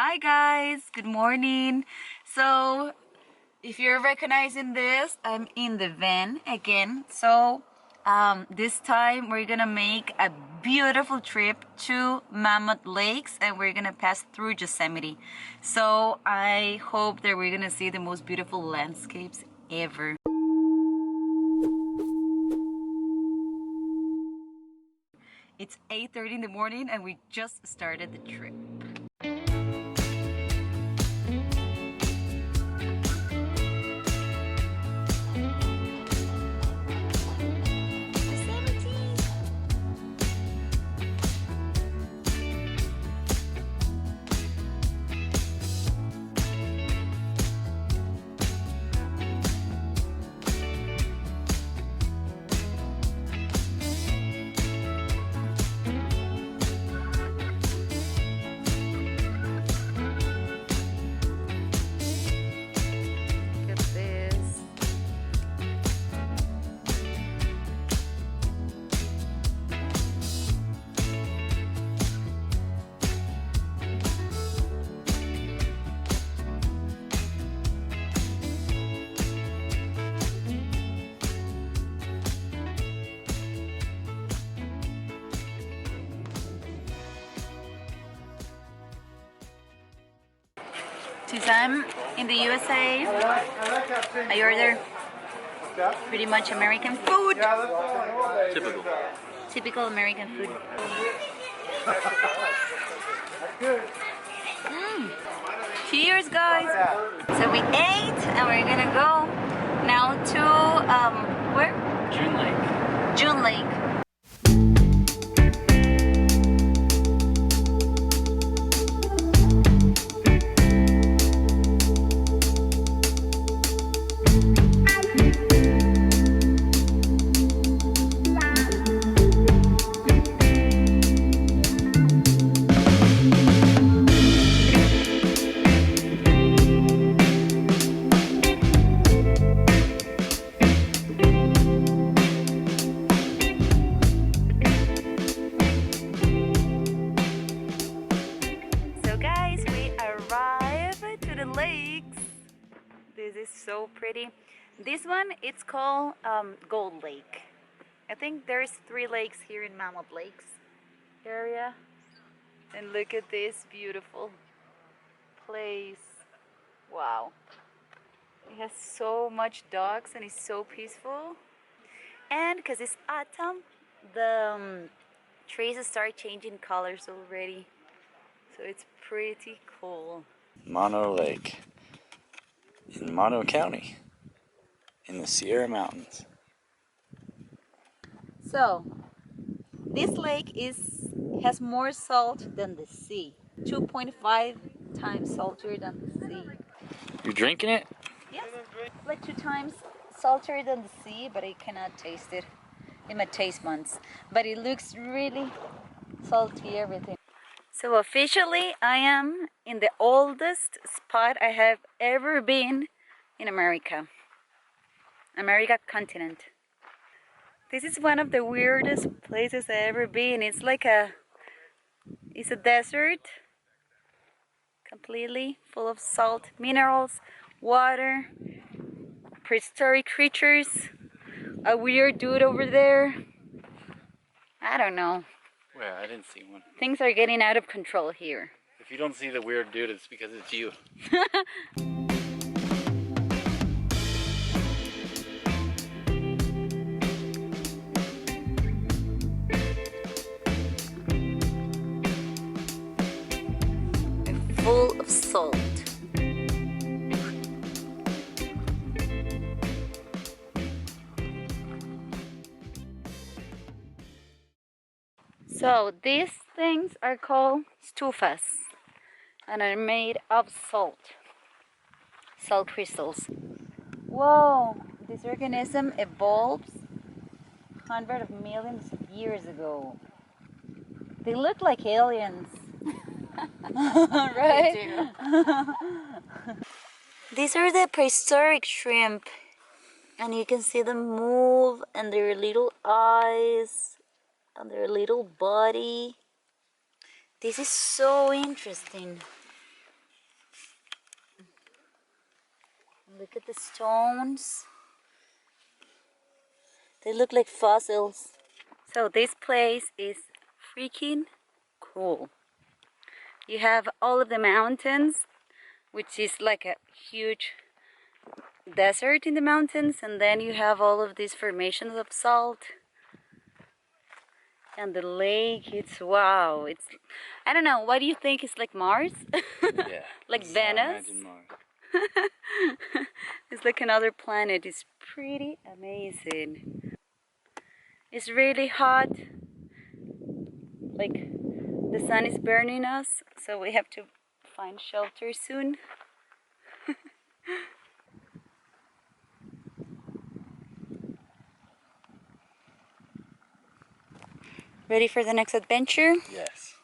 Hi guys, good morning. So if you're recognizing this, I'm in the van again. So this time we're gonna make a beautiful trip to Mammoth Lakes and we're gonna pass through Yosemite. So I hope that we're gonna see the most beautiful landscapes ever. It's 8:30 in the morning and we just started the trip. Since I'm in the USA, I order pretty much American food. Typical American food. Cheers, guys! So we ate and we're gonna go now to, where? June Lake. June Lake. This is so pretty. This one, it's called Gold Lake. I think there's 3 lakes here in Mammoth Lakes area. And look at this beautiful place. Wow. It has so much dogs and it's so peaceful. And because it's autumn, the trees start changing colors already. So it's pretty cool. Mono Lake in Mono County in the Sierra Mountains. So this lake has more salt than the sea. 2.5 times saltier than the sea. You're drinking it? Yes, like 2 times saltier than the sea, but I cannot taste it in my taste buds. But it looks really salty, everything. So officially, I am in the oldest spot I have ever been in America continent. This is one of the weirdest places I've ever been. It's a desert, completely full of salt, minerals, water, prehistoric creatures, a weird dude over there. I don't know. Well, I didn't see one. Things are getting out of control here. If you don't see the weird dude, it's because it's you. Full of salt. So these things are called stufas and are made of salt crystals. Whoa, this organism evolved hundreds of millions of years ago. They look like aliens. Right? These are the prehistoric shrimp, and you can see them move and their little eyes and their little body. This is so interesting. Look at the stones. They look like fossils. So this place is freaking cool. You have all of the mountains, which is like a huge desert in the mountains, and then you have all of these formations of salt. And the lake, it's wow. It's, I don't know, what do you think? It's like Mars? Yeah. Like Venice? Imagine Mars. It's like another planet. It's pretty amazing. It's really hot. Like the sun is burning us, so we have to find shelter soon. Ready for the next adventure? Yes.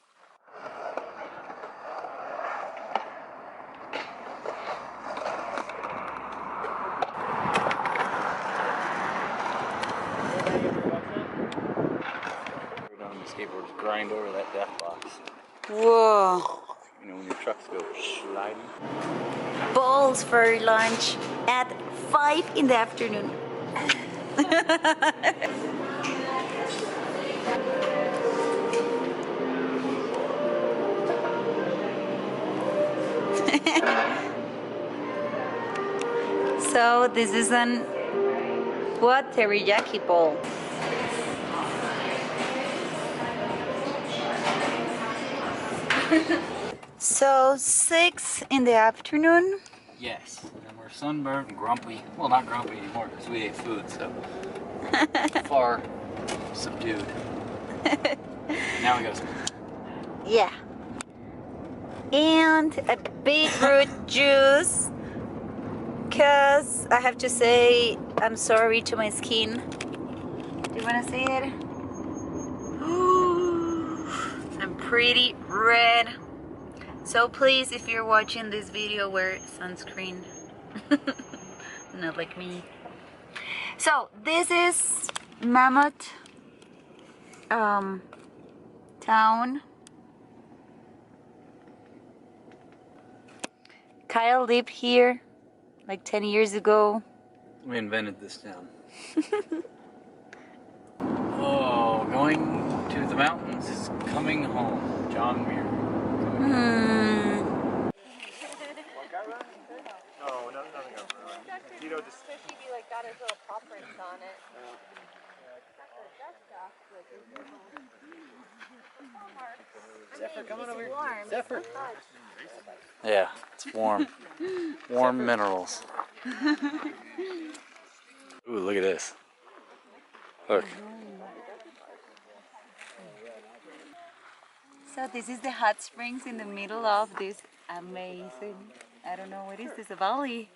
We're on the skateboards grind over that death box. Whoa! You know when your trucks go sliding. Balls for lunch at 5 in the afternoon. So this is an what? Teriyaki bowl. So 6 in the afternoon. Yes. And we're sunburned and grumpy. Well, not grumpy anymore because we ate food, so far subdued. Now we got some. Yeah. And a beetroot juice. Because I have to say, I'm sorry to my skin. Do you want to see it? I'm pretty red. So please, if you're watching this video, wear sunscreen. Not like me. So this is Mammoth town. Kyle lived here like 10 years ago. We invented this town. Oh, going to the mountains is coming home. John Muir. You know, just he like got his little paw prints on it. Zephyr, come on over here. Warm. Zephyr. Yeah, it's warm. Warm minerals. Ooh, look at this. Look. So this is the hot springs in the middle of this amazing, I don't know what is this, a valley.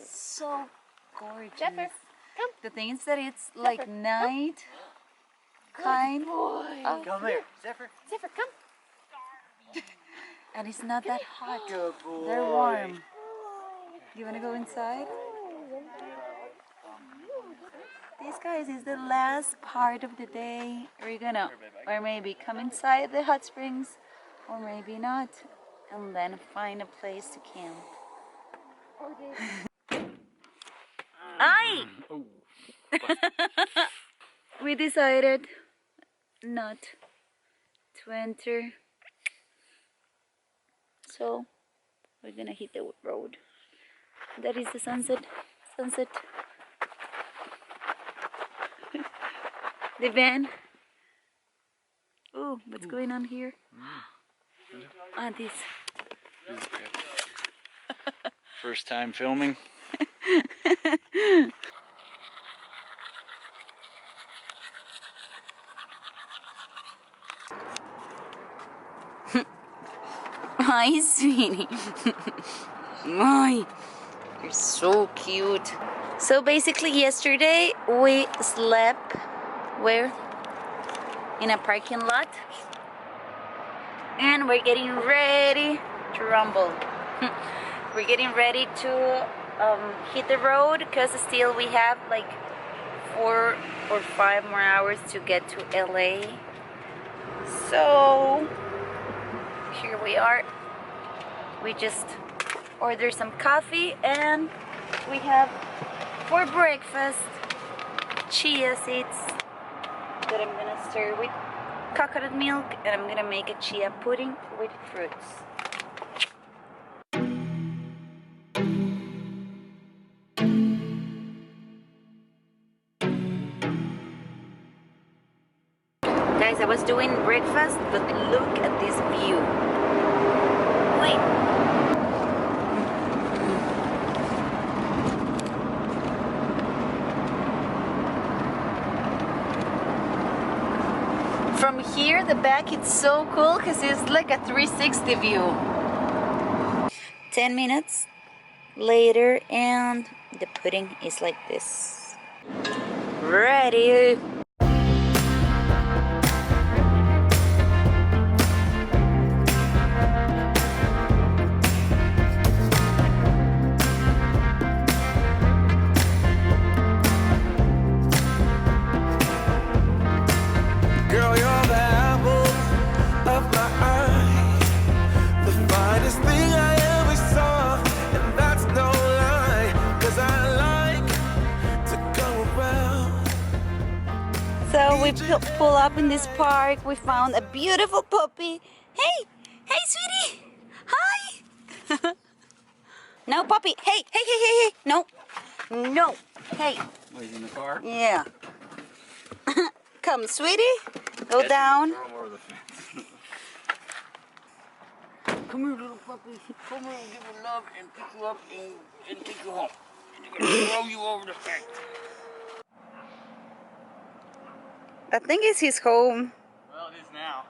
So gorgeous. Zephyr, come. The thing is that it's like night kind of, Come here. Zephyr. Zephyr, come. and it's not that hot. Good boy. They're warm. You wanna go inside? This, guys, is the last part of the day. We're gonna, or maybe come inside the hot springs, or maybe not, and then find a place to camp. Aye! Oh. We decided not to enter, so we're gonna hit the road. That is the sunset. The van. Oh, what's going on here? Ah, this. First time filming. Hi, sweetie. Hi. You're so cute. So basically yesterday we slept where? In a parking lot. And we're getting ready to rumble. We're getting ready to hit the road because still we have like 4 or 5 more hours to get to LA. So here we are. We just ordered some coffee and we have for breakfast chia seeds that I'm gonna stir with coconut milk, and I'm gonna make a chia pudding with fruits. Guys, I was doing breakfast, but look at this view. Wait. From here, the back, it's so cool because it's like a 360 view. 10 minutes later, and the pudding is like this. Ready! Girl, you're the apple of my eye, the finest thing I ever saw, and that's no lie, 'cause I like to go around. So we pull up in this park. We found a beautiful puppy. Hey, hey, sweetie. Hi. No, puppy. Hey, hey, hey, hey, hey. No, no. Hey. Oh, he's in the car? Yeah. Come, sweetie. Go down. Throw him over the fence. Come here, little puppy. Come here and give you love and pick you up and take you home. And they're gonna throw you over the fence. I think it's his home. Well, it is now.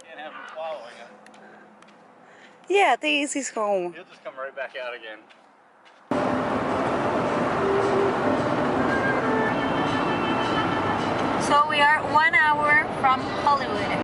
Can't have him following us. Yeah, I think it's his home. He'll just come right back out again. So we are 1 hour from Hollywood.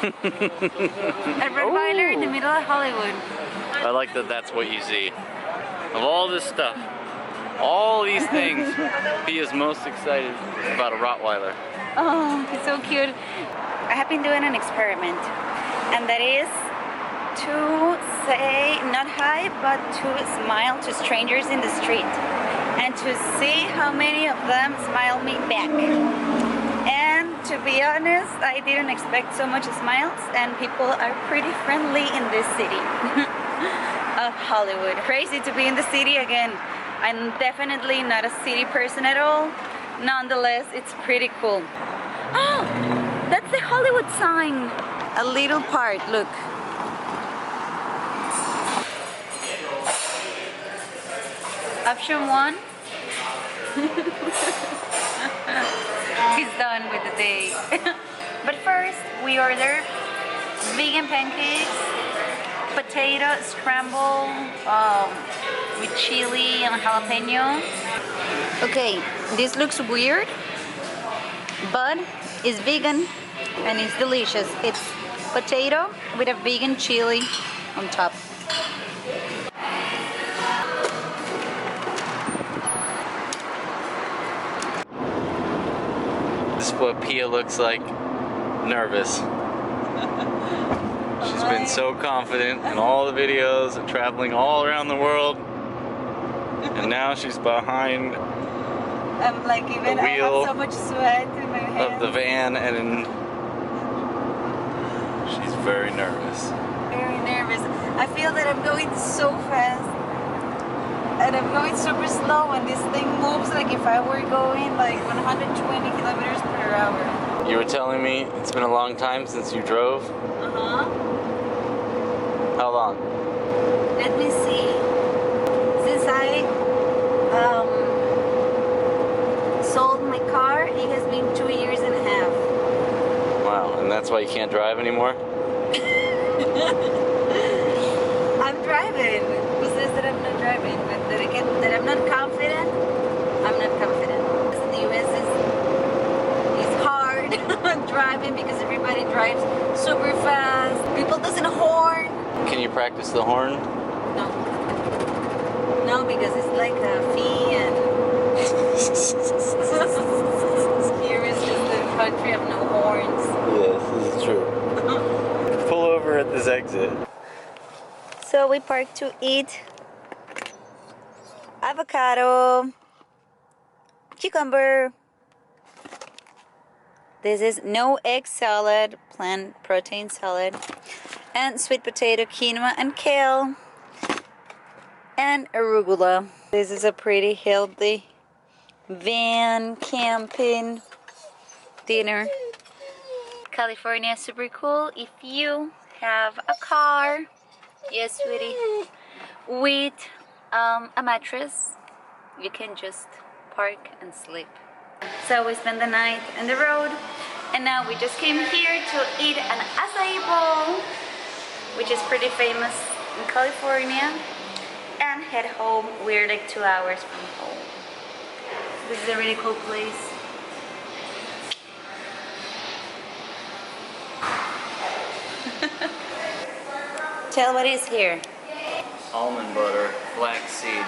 A Rottweiler in the middle of Hollywood. I like that that's what you see. Of all this stuff, all these things, he is most excited about a Rottweiler. Oh, he's so cute. I have been doing an experiment, and that is to say not hi, but to smile to strangers in the street, and to see how many of them smile me back. And to be honest, I didn't expect so much smiles, and people are pretty friendly in this city of Hollywood. Crazy to be in the city again. I'm definitely not a city person at all. Nonetheless, it's pretty cool. Oh, that's the Hollywood sign. A little part, look. Option 1. He's done with the day. But first, we order vegan pancakes, potato scramble with chili and jalapeno. Okay, this looks weird, but it's vegan and it's delicious. It's potato with a vegan chili on top. This is what Pia looks like, nervous. She's been so confident in all the videos and traveling all around the world. And now she's behind I'm like, even the I wheel have so much sweat in my hands. of the van, and she's very nervous. Very nervous. I feel that I'm going so fast. And I'm going super slow, and this thing moves like if I were going like 120 kilometers per hour. You were telling me it's been a long time since you drove? Uh-huh. How long? Let me see. Since I sold my car, it has been 2 years and a half. Wow, and that's why you can't drive anymore? I'm driving. Who says that I'm not driving? not confident. I'm not confident. The US is hard driving because everybody drives super fast. People doesn't horn. Can you practice the horn? No. No, because it's like a fee and here is just the country of no horns. Yes, this is true. Pull over at this exit. So we parked to eat avocado, cucumber. This is no egg salad, plant protein salad, and sweet potato, quinoa, and kale, and arugula. This is a pretty healthy van camping dinner. California is super cool if you have a car. Yes, sweetie. With a mattress, you can just park and sleep. So we spent the night on the road, and now we just came here to eat an acai bowl, which is pretty famous in California, and head home. We're like 2 hours from home. This is a really cool place. Tell what is here. Almond butter, flaxseed,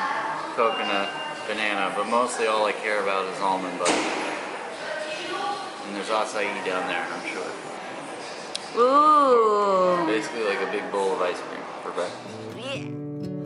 coconut, banana, but mostly all I care about is almond butter. And there's acai down there, I'm sure. Ooh. Basically like a big bowl of ice cream for breakfast. Yeah.